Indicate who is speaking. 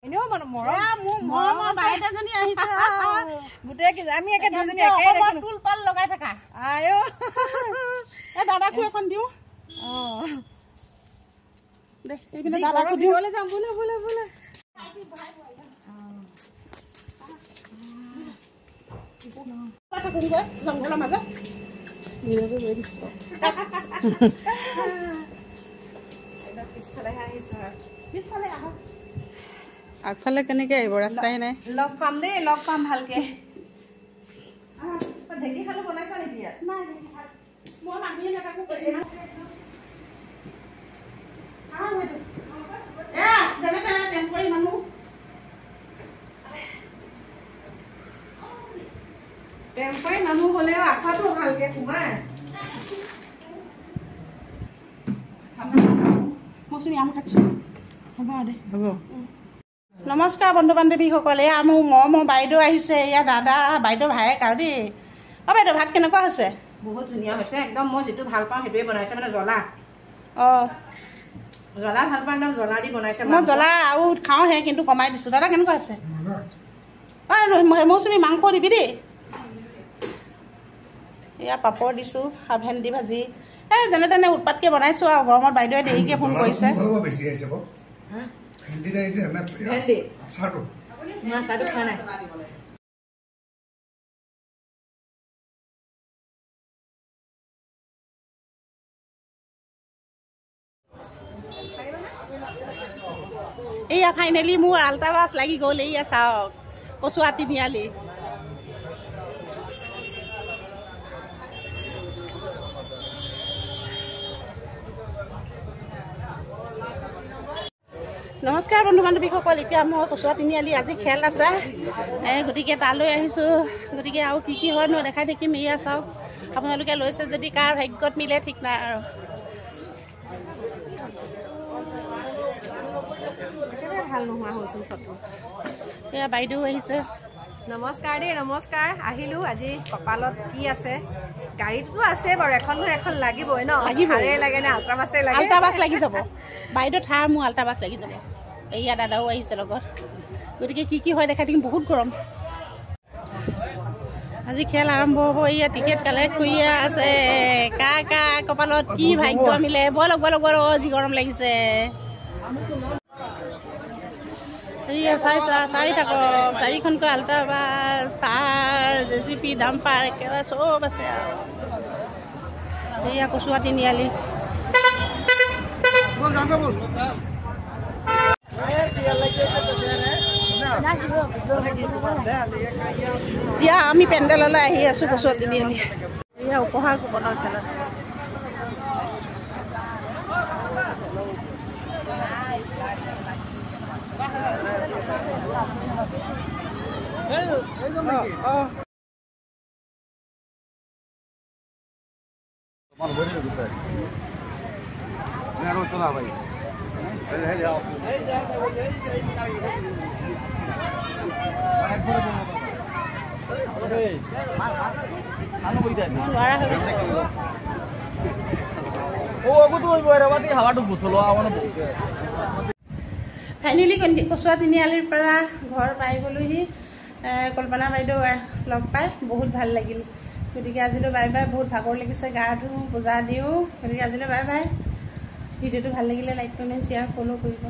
Speaker 1: এনেও মৰম বাইদেউজনী আহিছে গোটেই কি আমি একে দুজনী একে দেখোন টুল পাল লগাই থাকা আয়ো এ দাদাকো এখন দিও দে এইপিনে দাদাকো দিওলে যাম বলে বলে বলে থাকুংগে জংঘলৰ মাজত নিৰজে লৈ দিছো পিছফালে আহিছো পিছফালে আহা আগফালে কেনেকে আহিব ৰাস্তাই নাই লগ পাম দেই লগ পাম ভালকে ঢেঁকী খালো বনাইছা নেকি ইয়াত নাই ঢেঁকী খালো মই মানুহে নাথাকো যেনে তেনে টেম্পৰি মানুহ টেম্পৰি মানুহ হলেও আশাটো ভালকে সোমাই মৌচুমী আম খাচ্ছো হ'ব দে হ'ব নমস্কাৰ বন্ধু বান্ধৱীসকল এয়া মোৰ মৰমৰ বাইদেউ আহিছে এয়া দাদা বাইদেউ ভায়েক আৰু দেই বাইদেউ ভাত কেনেকুৱা হৈছে বহুত ধুনীয়া হৈছে একদম মই যিটো ভাল পাওঁ সেইটোৱে বনাইছে মানে জ্বলা জ্বলা ভাল পাওঁ একদম জ্বলা দি বনাইছে মই জ্বলা আৰু খাওঁহে কিন্তু কমাই দিছোঁ দাদা কেনেকুৱা আছে মৌচুমী মাংস দিবি দেই এয়া পাপৰ দিছোঁ ভেন্দি ভাজি এই যেনে তেনে উৎপাতকৈ বনাইছোঁ আৰু গৰমত বাইদেৱে দেৰিকৈ ফোন কৰিছে এয়া ফাইনেলি মোৰ আল্টা বাছ লাগি গ'ল এয়া চাওক কচুৱা তিনিআলি নমস্কাৰ বন্ধু বান্ধৱীসকল এতিয়া মই কচুৱা তিনিআলি আজি খেল আছে গতিকে তালৈ আহিছোঁ গতিকে আৰু কি কি হয় ন দেখাই থাকিম এয়া চাওক আপোনালোকে লৈছে যদি কাৰ ভাগ্যত মিলে ঠিক নাই আৰু ভাল নোহোৱা হৈছিল ফটো এয়া বাইদেউ আহিছে নমস্কাৰ দেই নমস্কাৰ আহিলোঁ আজি কপালত কি আছে গাড়ীটোতো আছে বাৰু এখন এখন লাগিবই ন লাগিবই লাগে নে আল্ট্ৰা বাছে লাগে আল্ট্ৰা বাছ লাগি যাব বাইদেউ থাৰ মোৰ আল্ট্ৰা বাছ লাগি যাব এয়া দাদাও আহিছে লগত গতিকে কি কি হয় দেখাই থাকিম বহুত গৰম আজি খেল আৰম্ভ হ'ব এয়া টিকেট কালেক্ট কৰি আছে কা কপালত কি ভাগ্য মিলে বলক বলক বলক যি গৰম লাগিছে এয়া চাই থাকক চাৰিখনকৈ আল্ট্ৰা বাছ তাৰ JCB ডাম্পাৰ একেবাৰে চব আছে আৰু এয়া কচুৱা তিনিআলি এতিয়া আমি পেণ্ডেললৈ আহি আছোঁ কচুৱা তিনিআলি এয়া উপহাৰ কুপনৰ খেলত ফাইনেলি কচুৱা তিনিআলিৰ পৰা ঘৰ পাই গ'লোহি কল্পনা বাইদেউ লগ পাই বহুত ভাল লাগিল গতিকে আজিলৈ বাই বাই বহুত ভাগৰ লাগিছে গা ধুওঁ পূজা দিওঁ গতিকে আজিলৈ বাই বাই ভিডিঅ'টো ভাল লাগিলে লাইক কমেণ্ট শ্বেয়াৰ ফ'ল' কৰিব